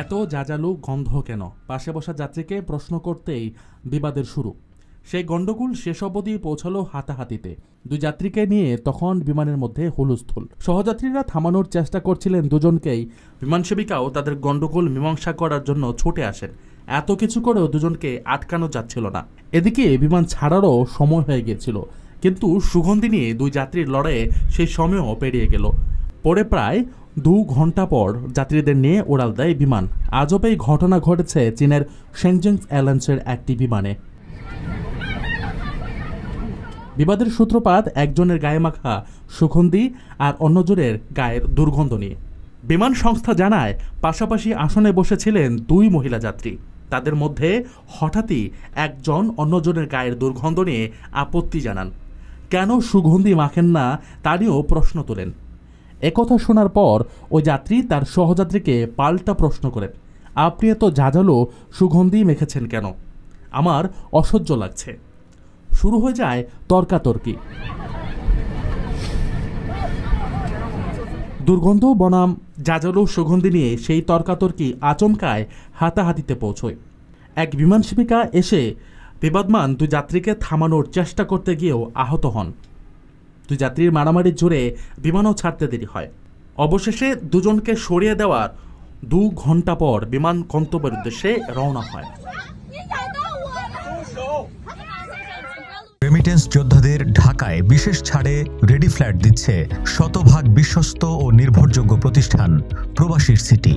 এত জাজালু গন্ধ কেন? পাশে বসা যাত্রীকে প্রশ্ন করতেই বিবাদের শুরু। সেই গন্ডগোল শেষ অবধি পৌঁছালো হাতাহাতিতে। দুই যাত্রীকে নিয়ে তখন বিমানের মধ্যে হুলস্থুল। সহযাত্রীরা থামানোর চেষ্টা করছিলেন দুজনকেই। বিমান সেবিকাও তাদের গন্ডগোল মীমাংসা করার জন্য ছুটে আসেন। এত কিছু করেও দুজনকে আটকানো যাচ্ছিল না। এদিকে বিমান ছাড়ারও সময় হয়ে গিয়েছিল, কিন্তু সুগন্ধি নিয়ে দুই যাত্রীর লড়াইয়ে সেই সময়ও পেরিয়ে গেল। পরে প্রায় 2 ঘন্টা পর যাত্রীদের নিয়ে উড়াল দেয় বিমান। আজব এই ঘটনা ঘটেছে চীনের শেনজিং এয়ারলাইন্সের একটি বিমানে। বিবাদের সূত্রপাত একজনের গায়ে মাখা সুগন্ধি আর অন্যজনের গায়ের দুর্গন্ধ নিয়ে। বিমান সংস্থা জানায়, পাশাপাশি আসনে বসেছিলেন 2 মহিলা যাত্রী। তাদের মধ্যে হঠাৎই একজন অন্যজনের গায়ের দুর্গন্ধ নিয়ে আপত্তি জানান। কেন সুগন্ধি মাখেন না তা নিয়েও প্রশ্ন তোলেন। একথা শোনার পর ওই যাত্রী তার সহযাত্রীকে পাল্টা প্রশ্ন করেন, আপনি এত ঝাঁঝালো সুগন্ধি মেখেছেন কেন? আমার অসহ্য লাগছে। শুরু হয়ে যায় তর্কাতর্কি। দুর্গন্ধ বনাম জাজালো সুগন্ধি নিয়ে সেই তর্কাতর্কি আচমকায় হাতাহাতিতে পৌঁছয়। এক বিমান সেবিকা এসে বিবাদমান 2 যাত্রীকে থামানোর চেষ্টা করতে গিয়েও আহত হন। 2 যাত্রীর মারামারির জোরে বিমানও ছাড়তে দেরি হয়। অবশেষে দুজনকে সরিয়ে দেওয়ার 2 ঘন্টা পর বিমান গন্তব্যের উদ্দেশ্যে রওনা হয়। রেমিটেন্স যোদ্ধাদের ঢাকায় বিশেষ ছাড়ে রেডি ফ্ল্যাট দিচ্ছে শতভাগ বিশ্বস্ত ও নির্ভরযোগ্য প্রতিষ্ঠান প্রবাসীর সিটি।